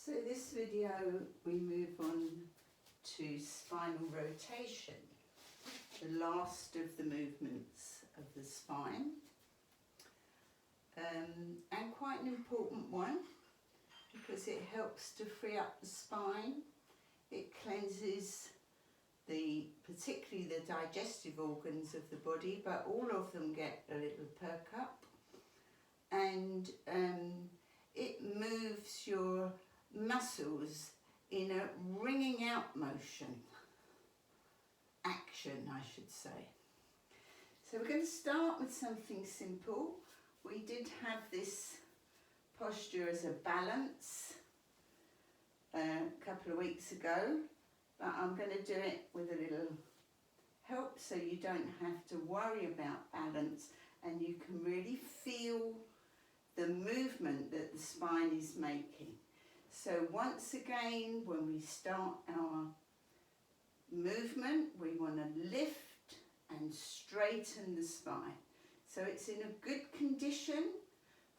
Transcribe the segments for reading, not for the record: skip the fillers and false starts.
So this video we move on to spinal rotation, the last of the movements of the spine, and quite an important one because it helps to free up the spine. It cleanses particularly the digestive organs of the body, but all of them get a little perk up, and it moves your muscles in a wringing out action I should say. So we're going to start with something simple. We did have this posture as a balance a couple of weeks ago, but I'm going to do it with a little help so you don't have to worry about balance and you can really feel the movement that the spine is making. So once again, when we start our movement, we want to lift and straighten the spine. So it's in a good condition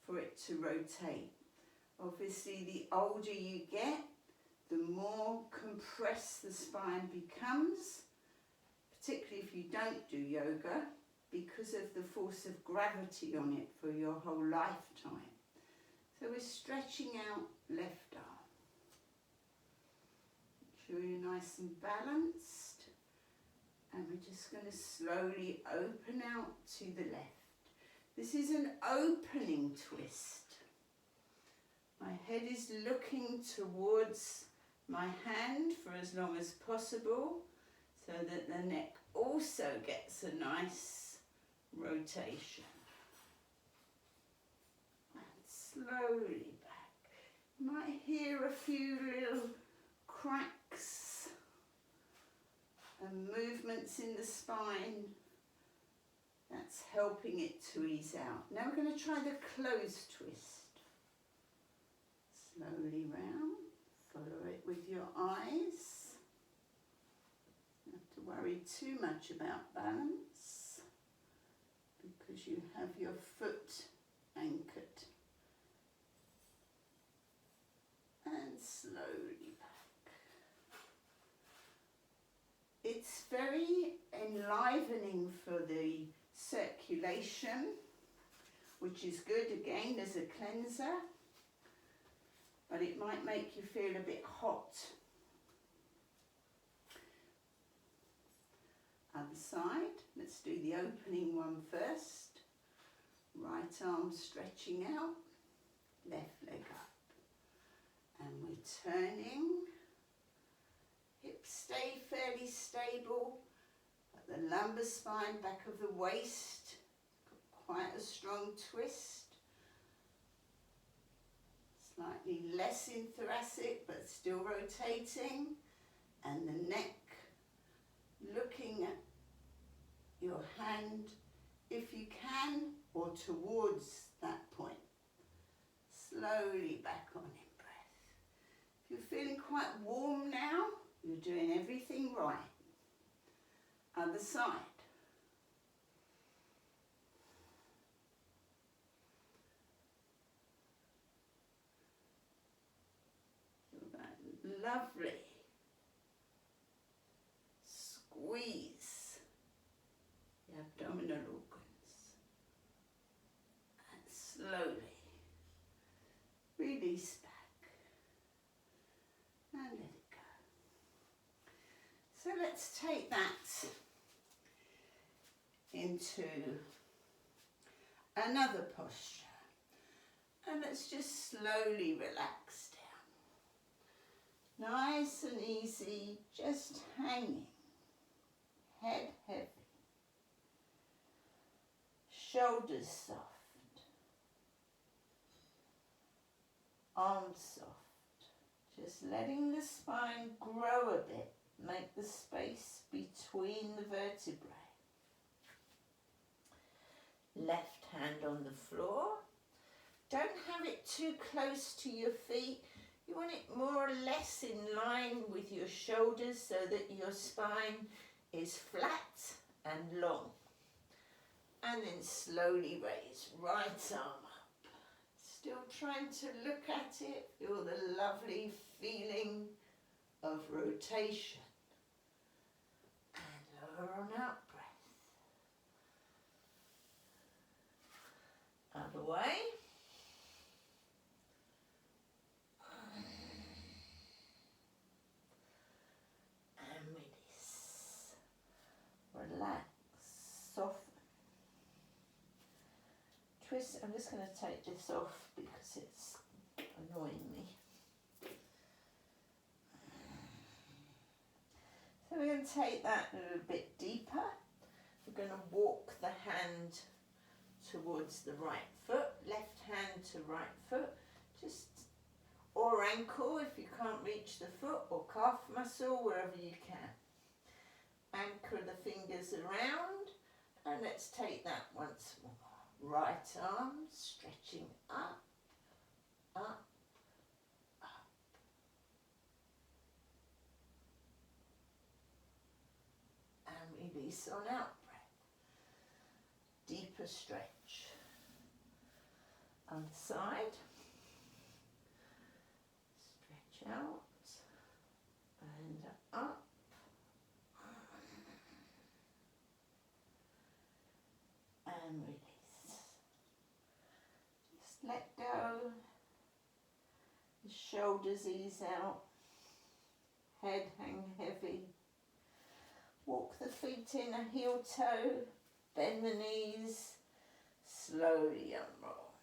for it to rotate. Obviously, the older you get, the more compressed the spine becomes, particularly if you don't do yoga, because of the force of gravity on it for your whole lifetime. So we're stretching out left arm. Make sure you're nice and balanced. And we're just going to slowly open out to the left. This is an opening twist. My head is looking towards my hand for as long as possible so that the neck also gets a nice rotation. Slowly back. You might hear a few little cracks and movements in the spine. That's helping it to ease out. Now we're going to try the closed twist. Slowly round. Follow it with your eyes. You don't have to worry too much about balance because you have your foot anchored. And slowly back. It's very enlivening for the circulation, which is good again as a cleanser, but it might make you feel a bit hot. Other side, let's do the opening one first. Right arm stretching out, left leg up. And we're turning, hips stay fairly stable, but the lumbar spine, back of the waist, got quite a strong twist. Slightly less in thoracic, but still rotating. And the neck, looking at your hand, if you can, or towards that point. Slowly back on in. If you're feeling quite warm now, you're doing everything right. Other side. Feel that lovely squeeze the abdominal organs. And slowly release back. And let it go. So let's take that into another posture. And let's just slowly relax down. Nice and easy, just hanging. Head heavy. Shoulders soft. Arms soft. Just letting the spine grow a bit, make the space between the vertebrae. Left hand on the floor. Don't have it too close to your feet. You want it more or less in line with your shoulders so that your spine is flat and long. And then slowly raise right arm up. Still trying to look at it, feel the lovely feeling of rotation. And lower on out breath. Other way. And release. Relax, soften. Twist. I'm just going to take this off because it's annoying me. So we're going to take that a little bit deeper. We're going to walk the hand towards the right foot, left hand to right foot, just or ankle if you can't reach the foot, or calf muscle, wherever you can. Anchor the fingers around, and let's take that once more. Right arm stretching up, up, up. And release on out breath. Deeper stretch. Other side. Stretch out and up. And release. Just let go. The shoulders ease out. Head hang heavy. Walk the feet in a heel toe. Bend the knees. Slowly unroll.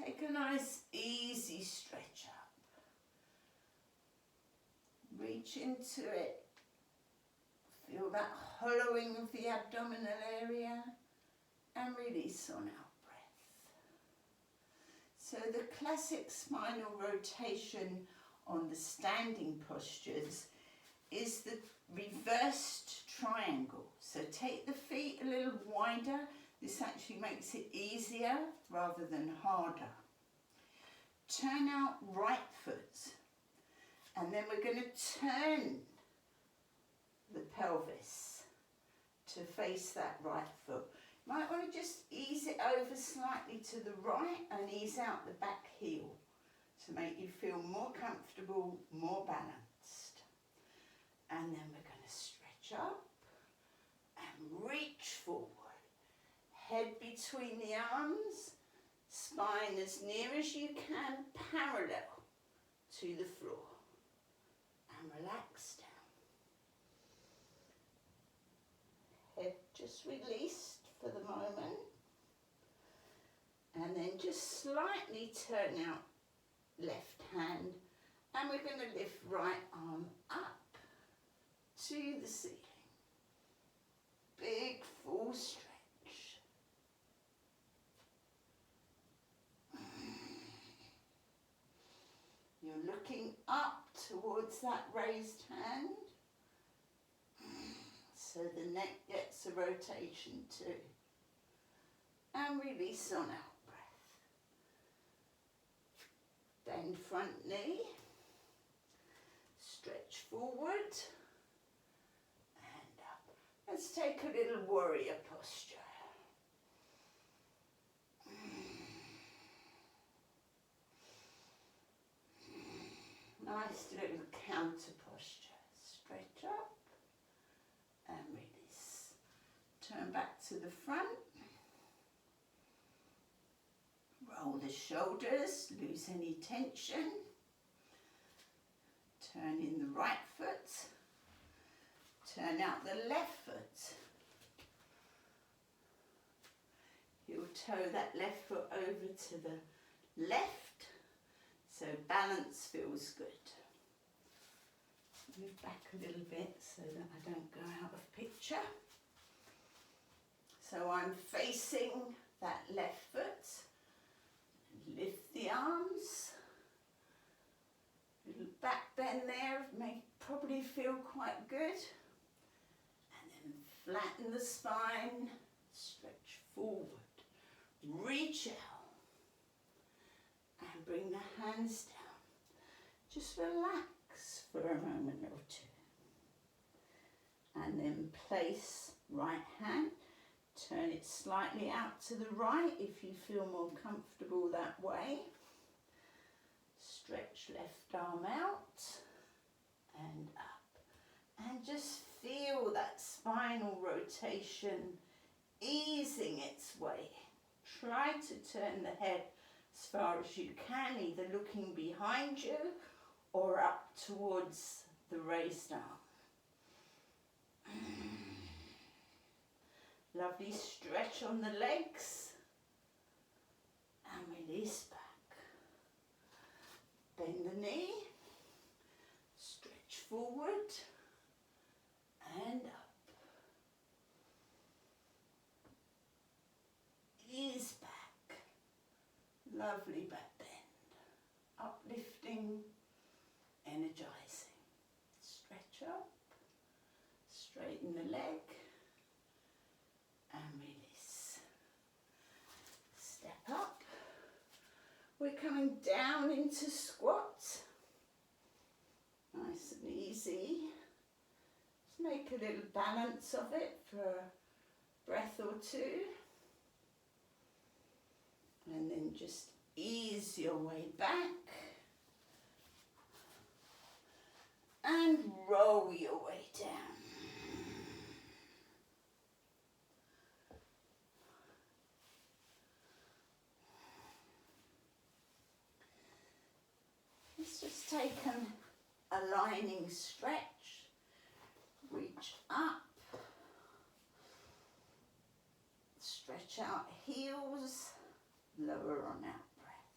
Take a nice easy stretch up. Reach into it. Feel that hollowing of the abdominal area and release on out breath. So the classic spinal rotation on the standing postures is the reversed triangle. So take the feet a little wider. This actually makes it easier rather than harder. Turn out right foot, and then we're going to turn the pelvis to face that right foot. You might want to just ease it over slightly to the right and ease out the back heel to make you feel more comfortable, more balanced. And then we're going to stretch up and reach forward. Head between the arms, spine as near as you can, parallel to the floor. And relax down. Head just released for the moment. And then just slightly turn out left hand. And we're going to lift right arm up to the ceiling. Big full stretch. You're looking up towards that raised hand. So the neck gets a rotation too. And release on out breath. Bend front knee. Stretch forward. And up. Let's take a little warrior posture. Nice little counter posture. Stretch up and release. Turn back to the front. Roll the shoulders, lose any tension. Turn in the right foot. Turn out the left foot. You'll toe that left foot over to the left. So balance feels good. Move back a little bit so that I don't go out of picture. So I'm facing that left foot. Lift the arms. Little back bend there may probably feel quite good. And then flatten the spine. Stretch forward. Reach out. And bring the hands down. Just relax for a moment or two. And then place right hand Turn it slightly out to the right if you feel more comfortable that way. Stretch left arm out and up. And just feel that spinal rotation easing its way. Try to turn the head as far as you can, either looking behind you or up towards the raised arm. Lovely stretch on the legs and release back. Bend the knee, stretch forward and up. Ease back. Lovely back bend. Uplifting, energizing. Stretch up, straighten the leg and release. Step up. We're coming down into squat. Nice and easy. Just make a little balance of it for a breath or two. And then just ease your way back. And roll your way down. Let's just take an aligning stretch. Reach up. Stretch out heels. Lower on out breath.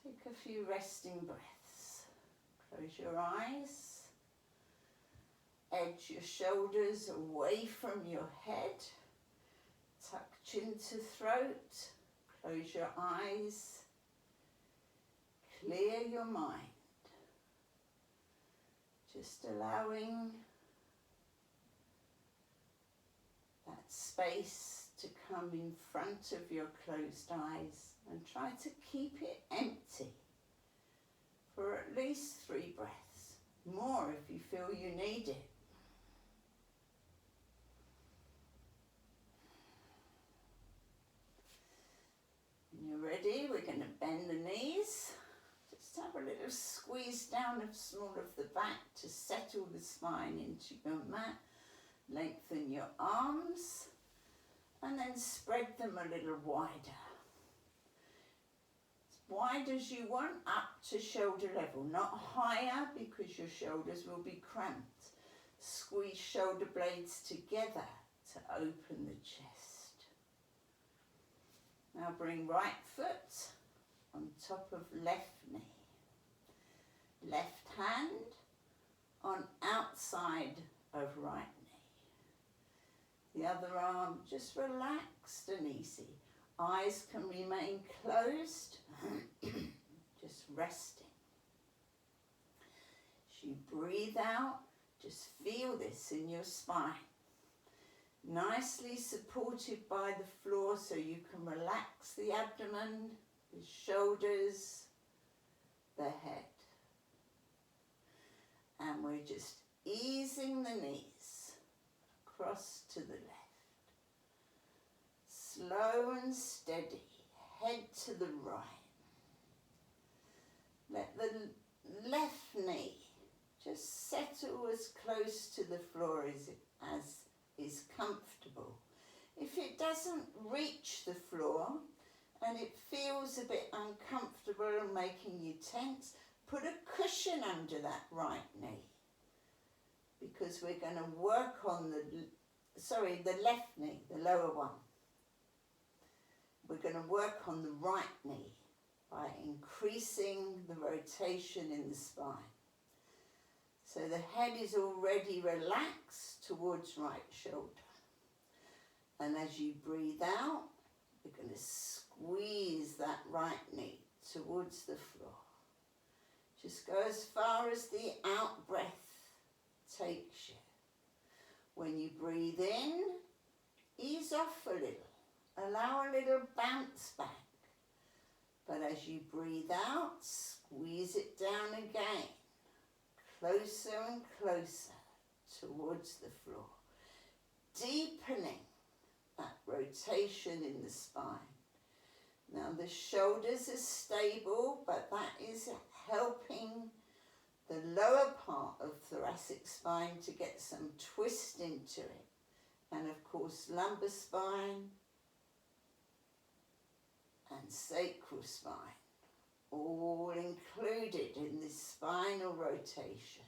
Take a few resting breaths. Close your eyes. Edge your shoulders away from your head. Tuck chin to throat. Close your eyes. Clear your mind. Just allowing that space to come in front of your closed eyes, and try to keep it empty for at least 3 breaths. More if you feel you need it. When you're ready, we're going to bend the knees. Just have a little squeeze down of small of the back to settle the spine into your mat. Lengthen your arms and then spread them a little wider. As wide as you want, up to shoulder level, not higher because your shoulders will be cramped. Squeeze shoulder blades together to open the chest. Now bring right foot on top of left knee. Left hand on outside of right knee. The other arm just relaxed and easy. Eyes can remain closed, just resting. As you breathe out, just feel this in your spine. Nicely supported by the floor so you can relax the abdomen, the shoulders, the head. And we're just easing the knees across to the left. Slow and steady, head to the right. Let the left knee just settle as close to the floor as is comfortable. If it doesn't reach the floor and it feels a bit uncomfortable and making you tense, put a cushion under that right knee, because we're going to work on the left knee, the lower one. We're going to work on the right knee by increasing the rotation in the spine. So the head is already relaxed towards right shoulder. And as you breathe out, you're going to squeeze that right knee towards the floor. Just go as far as the out breath takes you. When you breathe in, ease off a little. Allow a little bounce back. But as you breathe out, squeeze it down again. Closer and closer towards the floor. deepening that rotation in the spine. Now the shoulders are stable, but that is helping the lower part of thoracic spine to get some twist into it. And of course lumbar spine and sacral spine, all included in this spinal rotation.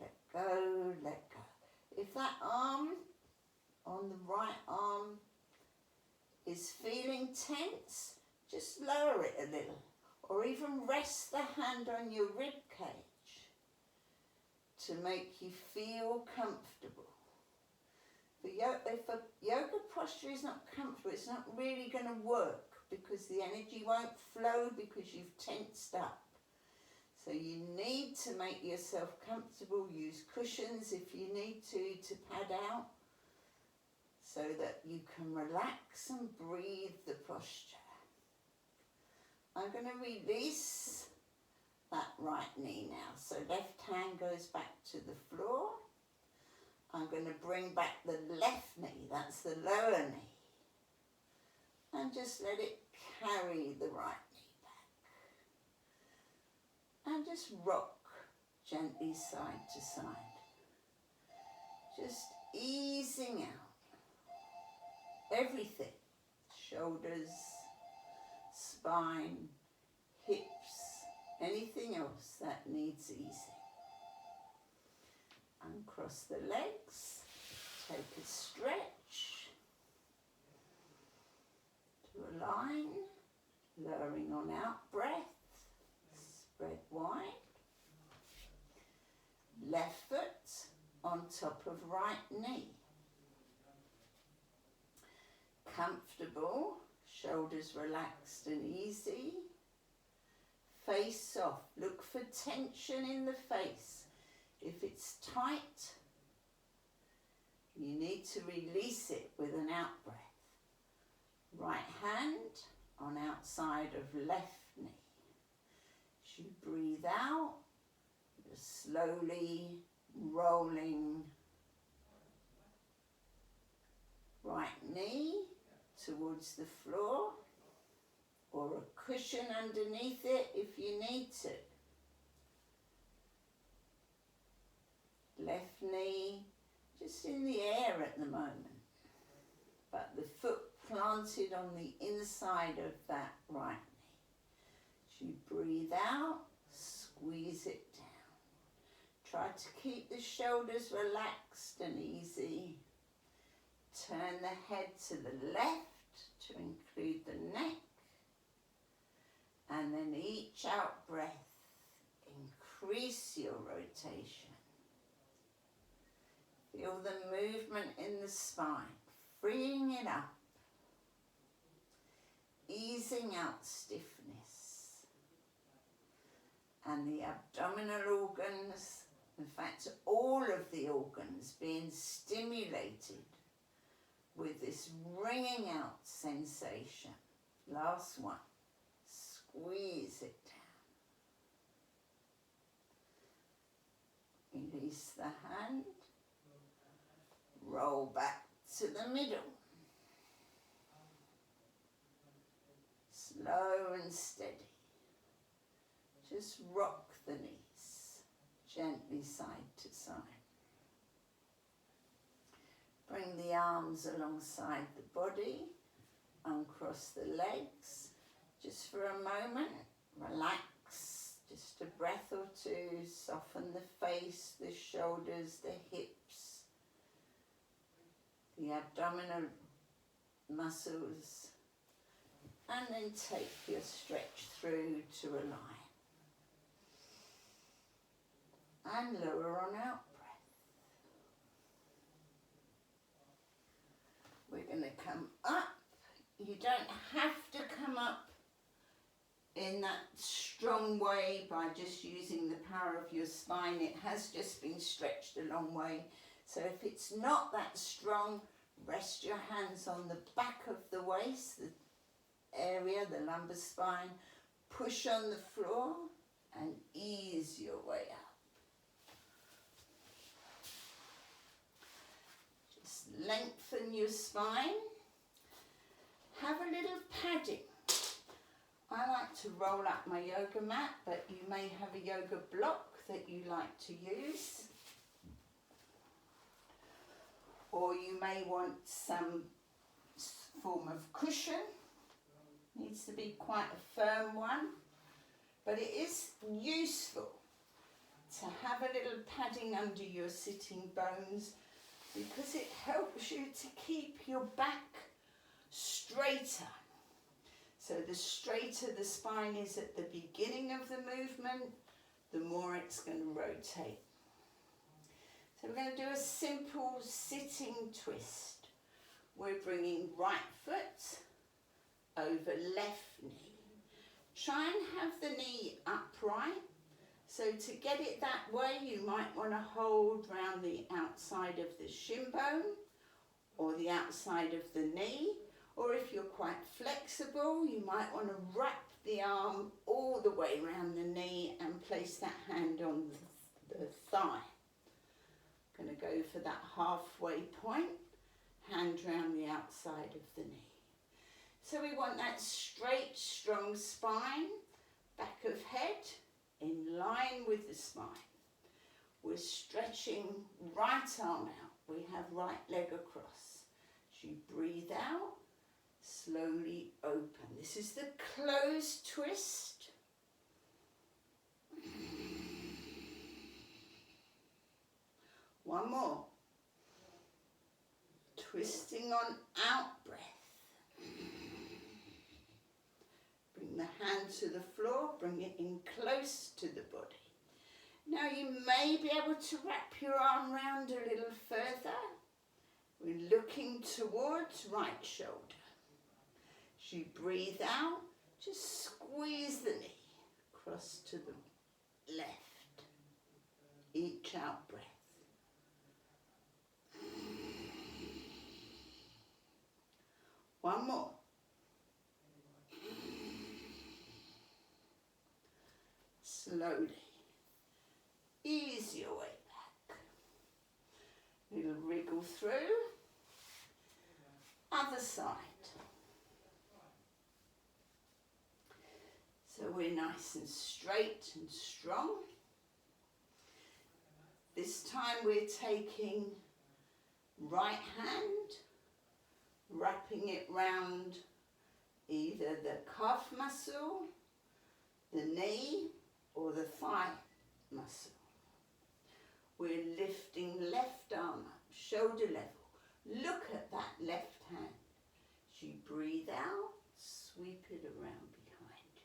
Let go, let go. If that arm on the right arm is feeling tense, just lower it a little, or even rest the hand on your rib cage to make you feel comfortable. If a yoga posture is not comfortable, it's not really going to work, because the energy won't flow because you've tensed up. So you need to make yourself comfortable. Use cushions if you need to pad out, so that you can relax and breathe the posture. I'm going to release that right knee now. So left hand goes back to the floor. I'm going to bring back the left knee, that's the lower knee, and just let it carry the right knee back. And just rock gently side to side. Just easing out everything. Shoulders, spine, hips, anything else that needs easing. Uncross the legs, take a stretch to a line, lowering on out breath, spread wide. Left foot on top of right knee. Comfortable, shoulders relaxed and easy. Face soft, look for tension in the face. If it's tight, you need to release it with an out breath. Right hand on outside of left knee. As you breathe out, you're slowly rolling right knee towards the floor, or a cushion underneath it if you need to. Left knee just in the air at the moment, but the foot planted on the inside of that right knee. As you breathe out, squeeze it down. Try to keep the shoulders relaxed and easy. Turn the head to the left to include the neck. And then each out breath, increase your rotation. Feel the movement in the spine, freeing it up, easing out stiffness. And the abdominal organs, in fact all of the organs, being stimulated with this wringing out sensation. Last one, squeeze it down. Release the hand. Roll back to the middle. Slow and steady. Just rock the knees gently side to side. Bring the arms alongside the body. Uncross the legs. Just for a moment, relax. Just a breath or two. Soften the face, the shoulders, the hips. The abdominal muscles, and then take your stretch through to a line. And lower on out breath. We're going to come up. You don't have to come up in that strong way by just using the power of your spine. It has just been stretched a long way. So if it's not that strong, rest your hands on the back of the waist, the area, the lumbar spine. Push on the floor and ease your way up. Just lengthen your spine. Have a little padding. I like to roll up my yoga mat, but you may have a yoga block that you like to use. Or you may want some form of cushion. Needs to be quite a firm one. But it is useful to have a little padding under your sitting bones because it helps you to keep your back straighter. So the straighter the spine is at the beginning of the movement, the more it's going to rotate. So we're going to do a simple sitting twist. We're bringing right foot over left knee. Try and have the knee upright. So to get it that way, you might want to hold round the outside of the shin bone or the outside of the knee. Or if you're quite flexible, you might want to wrap the arm all the way around the knee and place that hand on the thigh. Going to go for that halfway point, hand round the outside of the knee. So we want that straight, strong spine, back of head, in line with the spine. We're stretching right arm out. We have right leg across. As you breathe out, slowly open. This is the closed twist. One more. Twisting on out breath. Bring the hand to the floor, bring it in close to the body. Now you may be able to wrap your arm round a little further. We're looking towards right shoulder. As you breathe out, just squeeze the knee across to the left. Each out breath. One more. Slowly. Ease your way back. Little wriggle through. Other side. So we're nice and straight and strong. This time we're taking right hand, wrapping it round either the calf muscle, the knee, or the thigh muscle. We're lifting left arm up, shoulder level. Look at that left hand. As you breathe out, sweep it around behind you.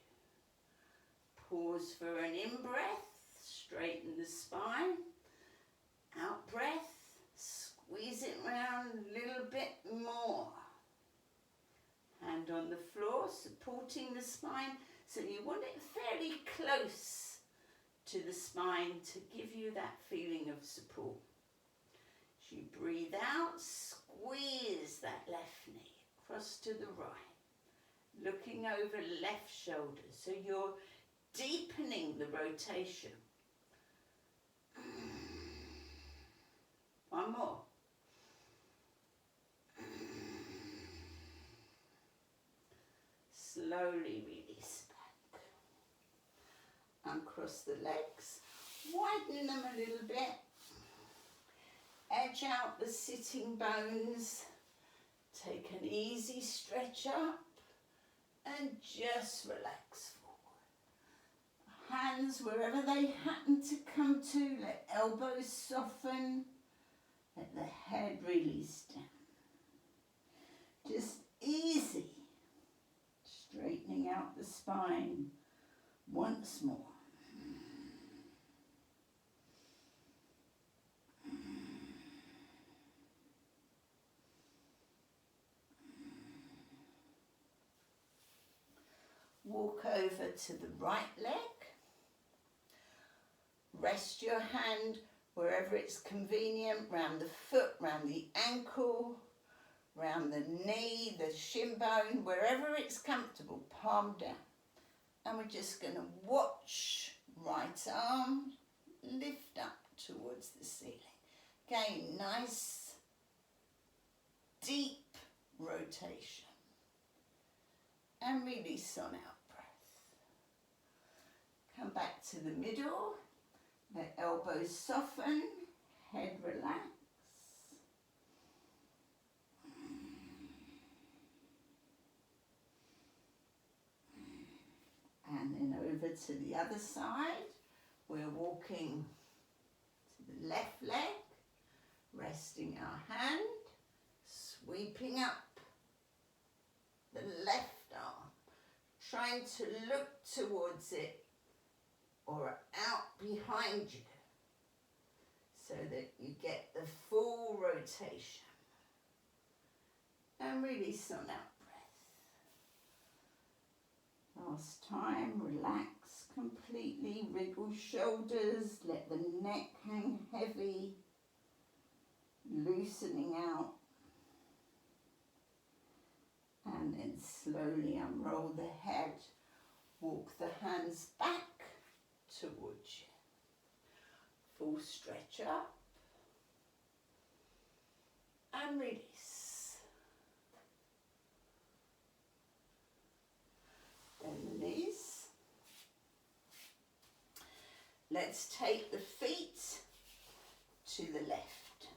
Pause for an in-breath, straighten the spine. Out breath, squeeze it round a little bit more. Hand on the floor, supporting the spine. So you want it fairly close to the spine to give you that feeling of support. As you breathe out, squeeze that left knee across to the right. Looking over left shoulder. So you're deepening the rotation. One more. Slowly release back. Uncross the legs. Widen them a little bit. Edge out the sitting bones. Take an easy stretch up and just relax forward. Hands wherever they happen to come to. Let elbows soften. Let the head release down. Just easy. Straightening out the spine once more. Walk over to the right leg. Rest your hand wherever it's convenient, round the foot, round the ankle, round the knee, the shin bone, wherever it's comfortable, palm down. And we're just going to watch right arm lift up towards the ceiling. Again, nice deep rotation. And release on out breath. Come back to the middle. Let elbows soften, head relax. And then over to the other side. We're walking to the left leg, resting our hand, sweeping up the left arm, trying to look towards it or out behind you so that you get the full rotation. And release on out breath. Last time, relax completely, wriggle shoulders, let the neck hang heavy, loosening out. And then slowly unroll the head, walk the hands back towards you. Full stretch up and release. Bend the knees. Let's take the feet to the left.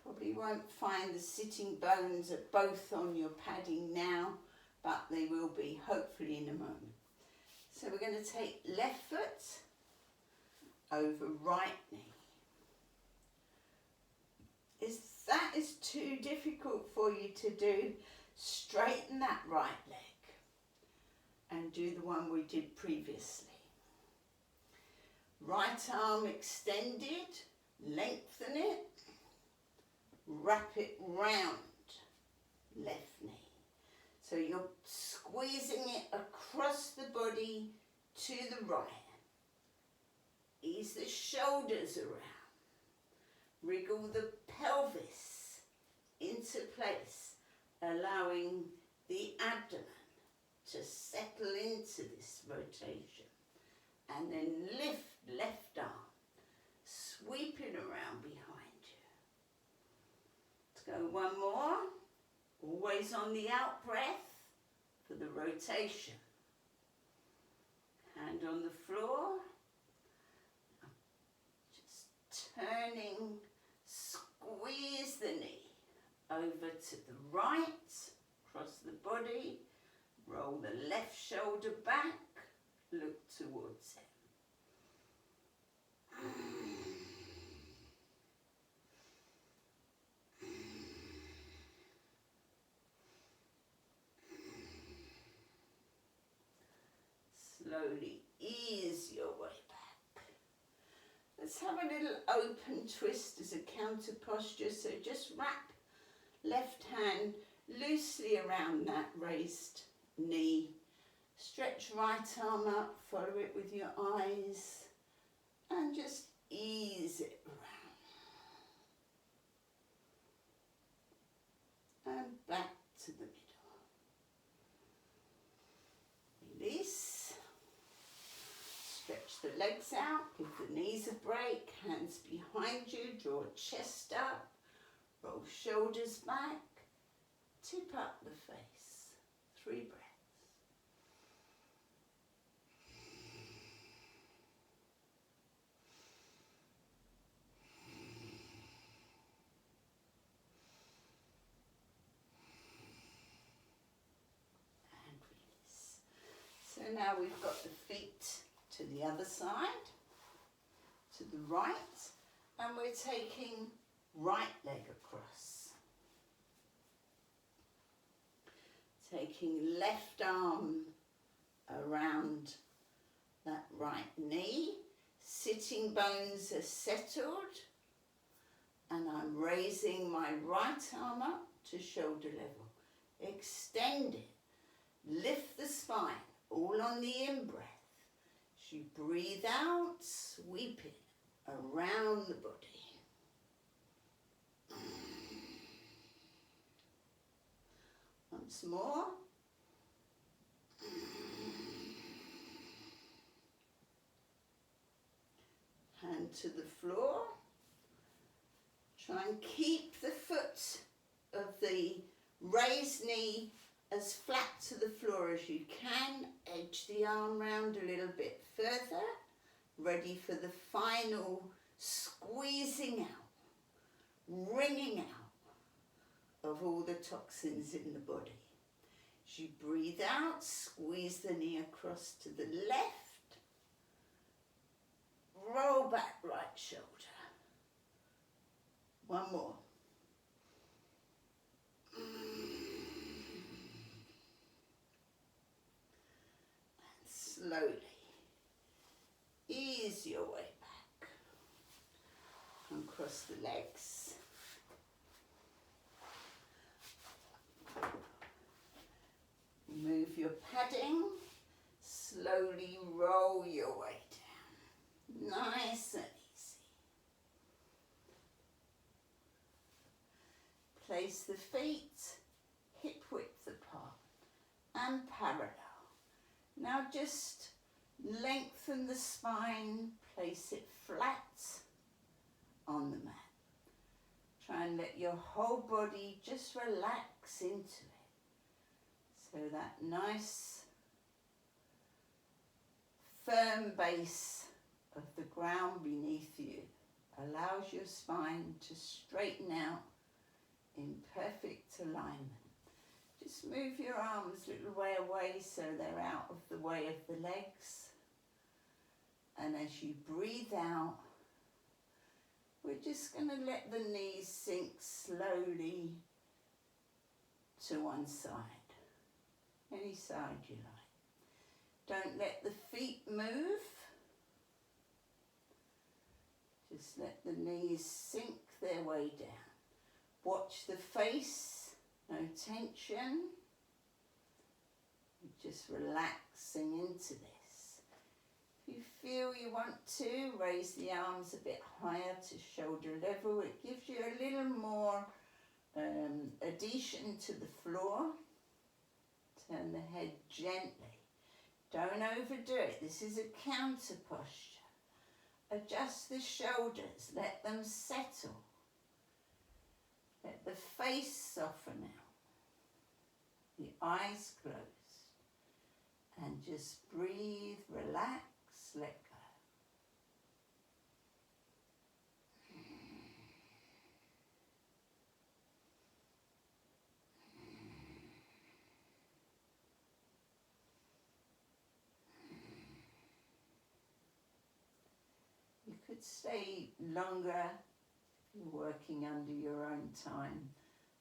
Probably won't find the sitting bones are both on your padding now, but they will be hopefully in a moment. So we're going to take left foot over right knee. If that is too difficult for you to do, straighten that right leg and do the one we did previously. Right arm extended, lengthen it, wrap it round left knee. So you're squeezing it across the body to the right. Ease the shoulders around. Wriggle the pelvis into place, allowing the abdomen to settle into this rotation. And then lift left arm, sweeping around behind you. Let's go one more. Always on the out breath for the rotation. Hand on the floor. Just turning, squeeze the knee over to the right, across the body. Roll the left shoulder back, look towards it. Slowly ease your way back. Let's have a little open twist as a counter posture. So just wrap left hand loosely around that raised knee. Stretch right arm up, follow it with your eyes, and just ease it around. And back to the middle. Release. Stretch the legs out, give the knees a break, hands behind you, draw chest up, roll shoulders back, tip up the face. 3 breaths. So now we've got the feet to the other side, to the right, and we're taking right leg across. Taking left arm around that right knee, sitting bones are settled, and I'm raising my right arm up to shoulder level. Extend it, lift the spine. All on the in-breath. As you breathe out, sweep it around the body. Once more. Hand to the floor. Try and keep the foot of the raised knee as flat to the floor as you can. Edge the arm round a little bit further. Ready for the final squeezing out, wringing out of all the toxins in the body. As you breathe out, squeeze the knee across to the left. Roll back right shoulder. One more. And slowly ease your way back and cross the legs. Move your padding, slowly roll your way down, nice and easy. Place the feet hip width apart and parallel. Now just lengthen the spine, place it flat on the mat. Try and let your whole body just relax into it. So that nice firm base of the ground beneath you allows your spine to straighten out in perfect alignment. Just move your arms a little way away so they're out of the way of the legs. And as you breathe out, we're just going to let the knees sink slowly to one side. Any side you like. Don't let the feet move. Just let the knees sink their way down. Watch the face, no tension. You're just relaxing into this. If you feel you want to, raise the arms a bit higher to shoulder level. It gives you a little more adhesion to the floor. Turn the head gently. Don't overdo it. This is a counter posture. Adjust the shoulders. Let them settle. Let the face soften out. The eyes closed. And just breathe, relax, let go. You could stay longer if you're working under your own time,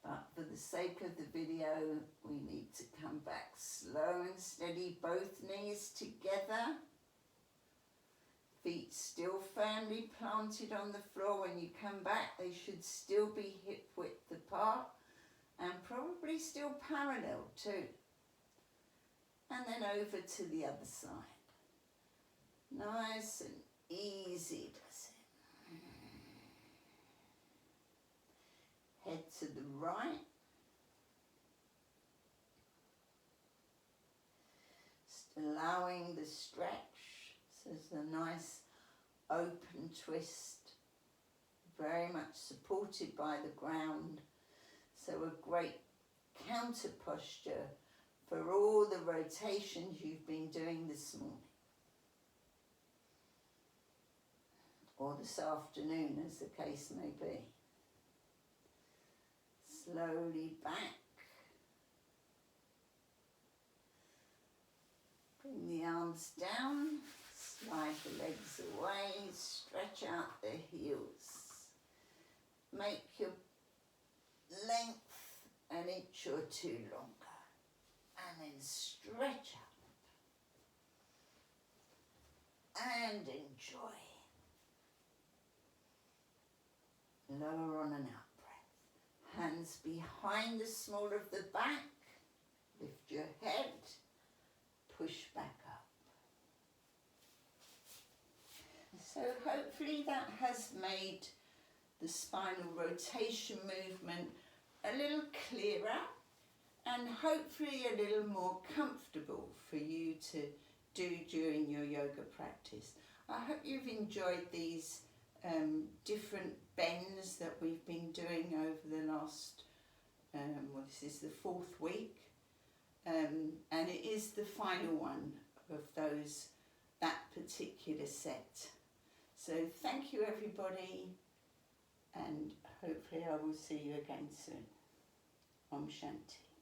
but for the sake of the video, we need to come back slow and steady, both knees together. Feet still firmly planted on the floor. When you come back, they should still be hip width apart and probably still parallel too. And then over to the other side. Nice and easy does it. Head to the right. Just allowing the stretch. So it's a nice open twist. Very much supported by the ground. So a great counter posture for all the rotations you've been doing this morning. Or this afternoon, as the case may be. Slowly back. Bring the arms down, slide the legs away, stretch out the heels. Make your length an inch or two longer. And then stretch up. And enjoy. Lower on an out breath. Hands behind the small of the back. Lift your head. Push back up. So hopefully that has made the spinal rotation movement a little clearer and hopefully a little more comfortable for you to do during your yoga practice. I hope you've enjoyed these different bends that we've been doing over the last well, this is the 4th week, and it is the final one of that particular set. So thank you everybody, and hopefully I will see you again soon. Om Shanti.